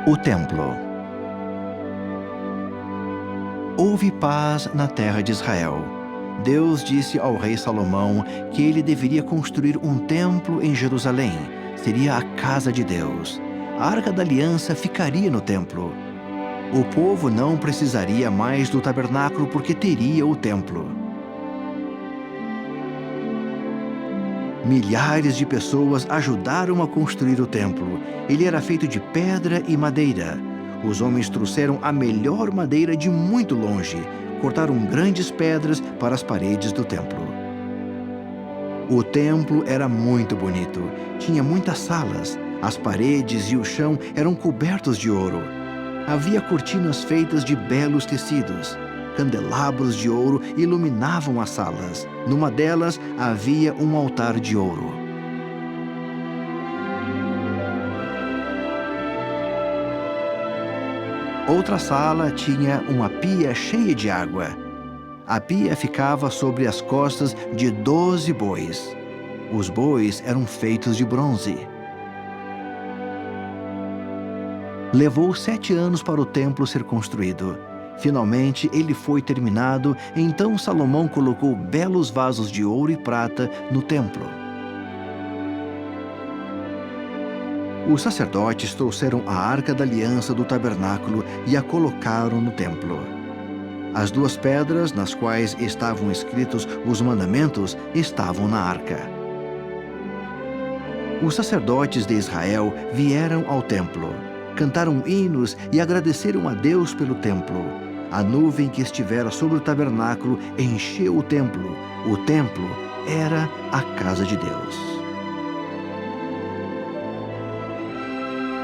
O templo. Houve paz na terra de Israel. Deus disse ao rei Salomão que ele deveria construir um templo em Jerusalém. Seria a casa de Deus. A Arca da Aliança ficaria no templo. O povo não precisaria mais do tabernáculo porque teria o templo. Milhares de pessoas ajudaram a construir o templo. Ele era feito de pedra e madeira. Os homens trouxeram a melhor madeira de muito longe. Cortaram grandes pedras para as paredes do templo. O templo era muito bonito. Tinha muitas salas. As paredes e o chão eram cobertos de ouro. Havia cortinas feitas de belos tecidos. Candelabros de ouro iluminavam as salas. Numa delas havia um altar de ouro. Outra sala tinha uma pia cheia de água. A pia ficava sobre as costas de 12 bois. Os bois eram feitos de bronze. Levou 7 anos para o templo ser construído. Finalmente, ele foi terminado, então Salomão colocou belos vasos de ouro e prata no templo. Os sacerdotes trouxeram a Arca da Aliança do tabernáculo e a colocaram no templo. As 2 pedras nas quais estavam escritos os mandamentos estavam na arca. Os sacerdotes de Israel vieram ao templo. Cantaram hinos e agradeceram a Deus pelo templo. A nuvem que estivera sobre o tabernáculo encheu o templo. O templo era a casa de Deus.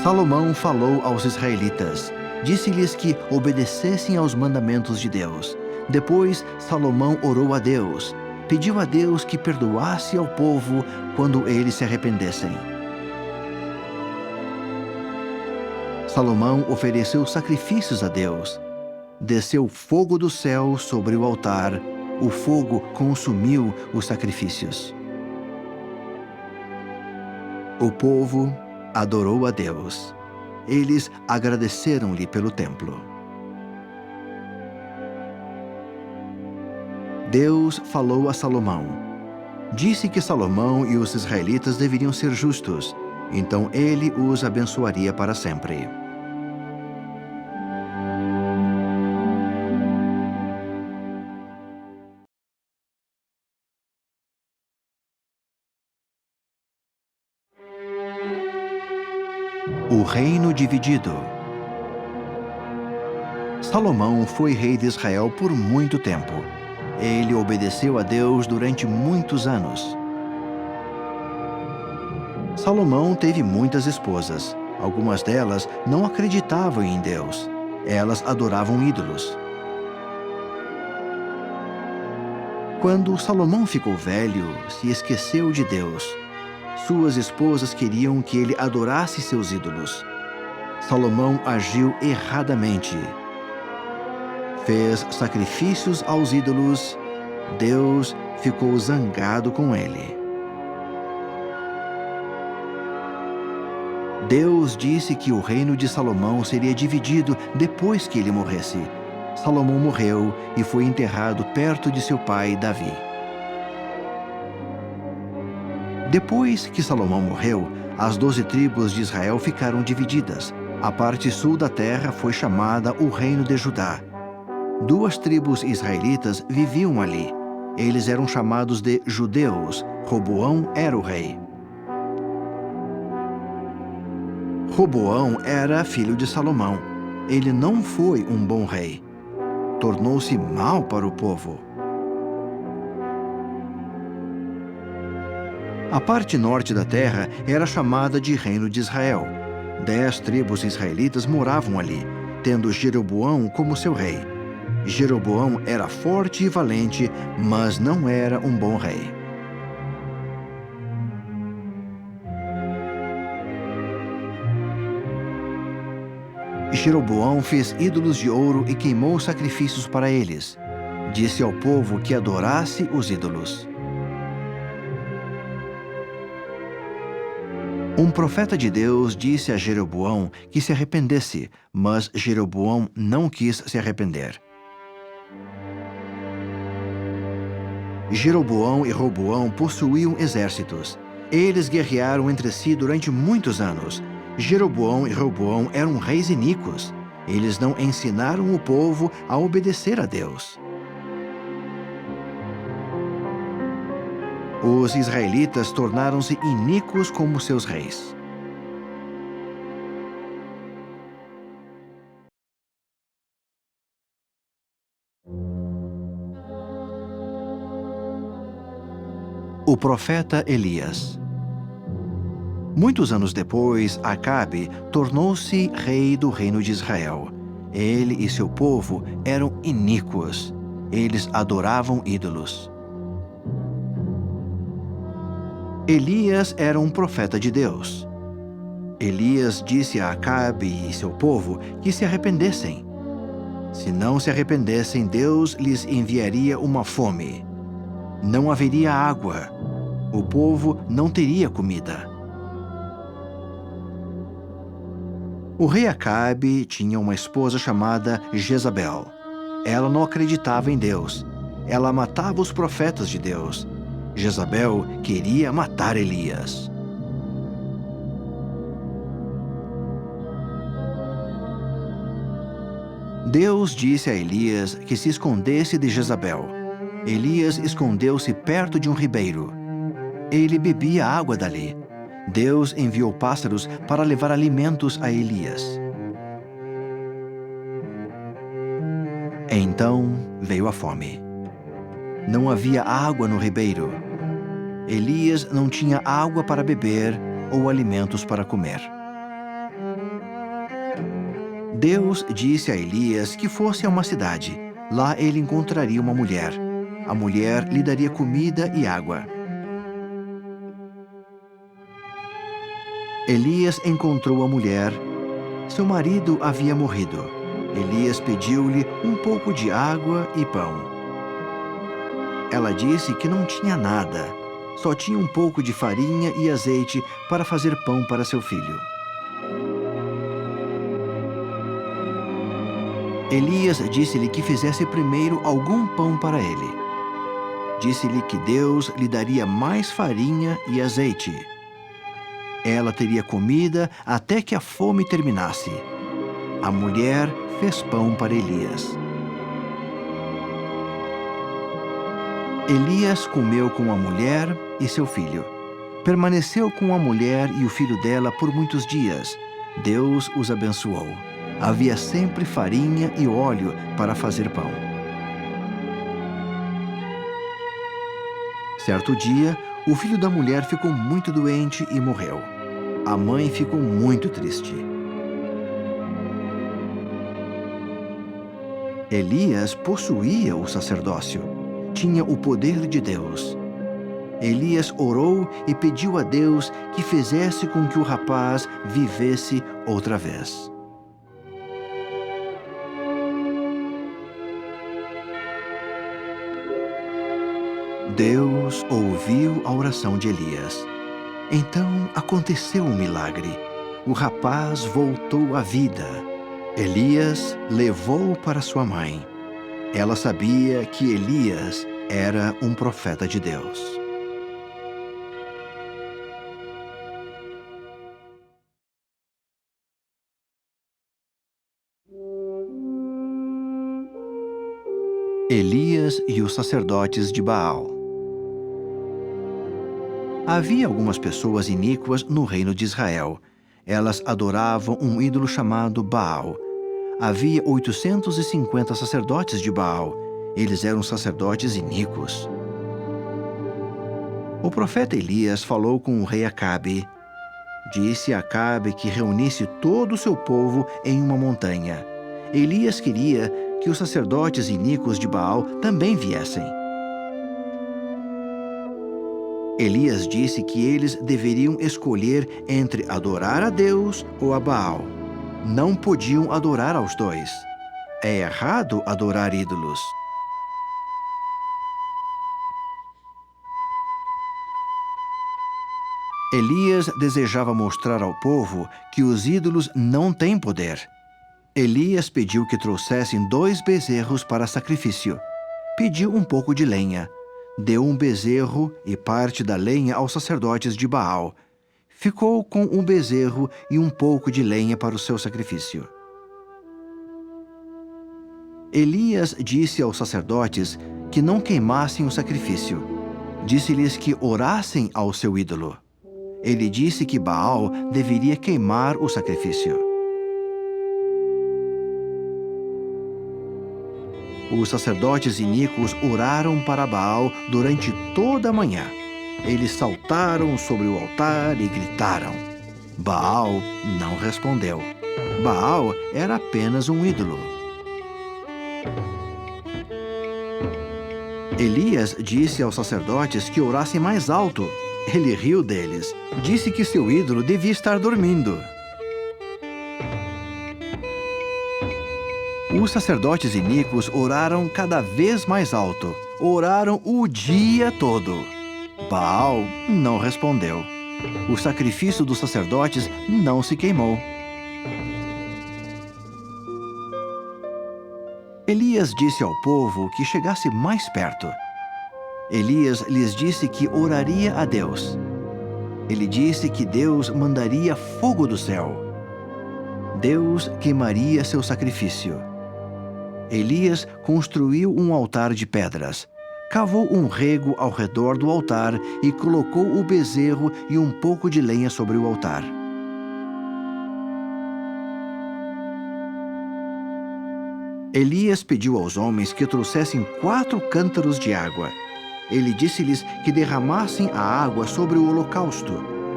Salomão falou aos israelitas. Disse-lhes que obedecessem aos mandamentos de Deus. Depois, Salomão orou a Deus. Pediu a Deus que perdoasse ao povo quando eles se arrependessem. Salomão ofereceu sacrifícios a Deus. Desceu fogo do céu sobre o altar. O fogo consumiu os sacrifícios. O povo adorou a Deus. Eles agradeceram-lhe pelo templo. Deus falou a Salomão. Disse que Salomão e os israelitas deveriam ser justos. Então ele os abençoaria para sempre. O reino dividido. Salomão foi rei de Israel por muito tempo. Ele obedeceu a Deus durante muitos anos. Salomão teve muitas esposas. Algumas delas não acreditavam em Deus. Elas adoravam ídolos. Quando Salomão ficou velho, se esqueceu de Deus. Suas esposas queriam que ele adorasse seus ídolos. Salomão agiu erradamente. Fez sacrifícios aos ídolos. Deus ficou zangado com ele. Deus disse que o reino de Salomão seria dividido depois que ele morresse. Salomão morreu e foi enterrado perto de seu pai, Davi. Depois que Salomão morreu, as 12 tribos de Israel ficaram divididas. A parte sul da terra foi chamada o Reino de Judá. 2 tribos israelitas viviam ali. Eles eram chamados de judeus. Roboão era o rei. Roboão era filho de Salomão. Ele não foi um bom rei. Tornou-se mau para o povo. A parte norte da terra era chamada de Reino de Israel. 10 tribos israelitas moravam ali, tendo Jeroboão como seu rei. Jeroboão era forte e valente, mas não era um bom rei. Jeroboão fez ídolos de ouro e queimou sacrifícios para eles. Disse ao povo que adorasse os ídolos. Um profeta de Deus disse a Jeroboão que se arrependesse, mas Jeroboão não quis se arrepender. Jeroboão e Roboão possuíam exércitos. Eles guerrearam entre si durante muitos anos. Jeroboão e Roboão eram reis iníquos. Eles não ensinaram o povo a obedecer a Deus. Os israelitas tornaram-se iníquos como seus reis. O profeta Elias. Muitos anos depois, Acabe tornou-se rei do reino de Israel. Ele e seu povo eram iníquos. Eles adoravam ídolos. Elias era um profeta de Deus. Elias disse a Acabe e seu povo que se arrependessem. Se não se arrependessem, Deus lhes enviaria uma fome. Não haveria água. O povo não teria comida. O rei Acabe tinha uma esposa chamada Jezabel. Ela não acreditava em Deus. Ela matava os profetas de Deus. Jezabel queria matar Elias. Deus disse a Elias que se escondesse de Jezabel. Elias escondeu-se perto de um ribeiro. Ele bebia água dali. Deus enviou pássaros para levar alimentos a Elias. Então veio a fome. Não havia água no ribeiro. Elias não tinha água para beber ou alimentos para comer. Deus disse a Elias que fosse a uma cidade. Lá ele encontraria uma mulher. A mulher lhe daria comida e água. Elias encontrou a mulher. Seu marido havia morrido. Elias pediu-lhe um pouco de água e pão. Ela disse que não tinha nada. Só tinha um pouco de farinha e azeite para fazer pão para seu filho. Elias disse-lhe que fizesse primeiro algum pão para ele. Disse-lhe que Deus lhe daria mais farinha e azeite. Ela teria comida até que a fome terminasse. A mulher fez pão para Elias. Elias comeu com a mulher e seu filho. Permaneceu com a mulher e o filho dela por muitos dias. Deus os abençoou. Havia sempre farinha e óleo para fazer pão. Certo dia, o filho da mulher ficou muito doente e morreu. A mãe ficou muito triste. Elias possuía o sacerdócio. Tinha o poder de Deus. Elias orou e pediu a Deus que fizesse com que o rapaz vivesse outra vez. Deus ouviu a oração de Elias. Então aconteceu um milagre. O rapaz voltou à vida. Elias levou-o para sua mãe. Ela sabia que Elias era um profeta de Deus. Elias e os sacerdotes de Baal. Havia algumas pessoas iníquas no reino de Israel. Elas adoravam um ídolo chamado Baal. Havia 850 sacerdotes de Baal. Eles eram sacerdotes iníquos. O profeta Elias falou com o rei Acabe. Disse a Acabe que reunisse todo o seu povo em uma montanha. Elias queria que os sacerdotes iníquos de Baal também viessem. Elias disse que eles deveriam escolher entre adorar a Deus ou a Baal. Não podiam adorar aos dois. É errado adorar ídolos. Elias desejava mostrar ao povo que os ídolos não têm poder. Elias pediu que trouxessem 2 bezerros para sacrifício. Pediu um pouco de lenha. Deu um bezerro e parte da lenha aos sacerdotes de Baal. Ficou com um bezerro e um pouco de lenha para o seu sacrifício. Elias disse aos sacerdotes que não queimassem o sacrifício. Disse-lhes que orassem ao seu ídolo. Ele disse que Baal deveria queimar o sacrifício. Os sacerdotes iníquos oraram para Baal durante toda a manhã. Eles saltaram sobre o altar e gritaram. Baal não respondeu. Baal era apenas um ídolo. Elias disse aos sacerdotes que orassem mais alto. Ele riu deles. Disse que seu ídolo devia estar dormindo. Os sacerdotes iníquos oraram cada vez mais alto. Oraram o dia todo. Baal não respondeu. O sacrifício dos sacerdotes não se queimou. Elias disse ao povo que chegasse mais perto. Elias lhes disse que oraria a Deus. Ele disse que Deus mandaria fogo do céu. Deus queimaria seu sacrifício. Elias construiu um altar de pedras, cavou um rego ao redor do altar e colocou o bezerro e um pouco de lenha sobre o altar. Elias pediu aos homens que trouxessem 4 cântaros de água. Ele disse-lhes que derramassem a água sobre o holocausto.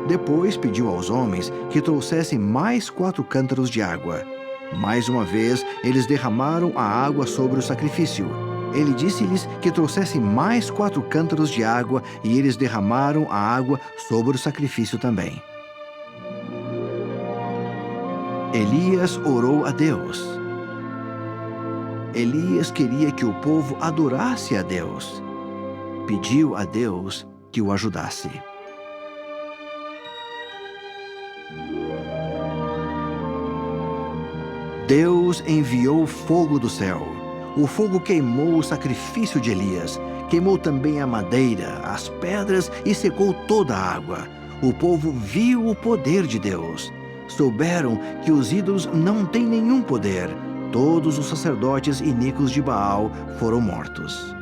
Depois pediu aos homens que trouxessem mais 4 cântaros de água. Mais uma vez, eles derramaram a água sobre o sacrifício. Ele disse-lhes que trouxessem mais 4 cântaros de água e eles derramaram a água sobre o sacrifício também. Elias orou a Deus. Elias queria que o povo adorasse a Deus. Pediu a Deus que o ajudasse. Deus enviou fogo do céu. O fogo queimou o sacrifício de Elias, queimou também a madeira, as pedras e secou toda a água. O povo viu o poder de Deus. Souberam que os ídolos não têm nenhum poder. Todos os sacerdotes iníquos de Baal foram mortos.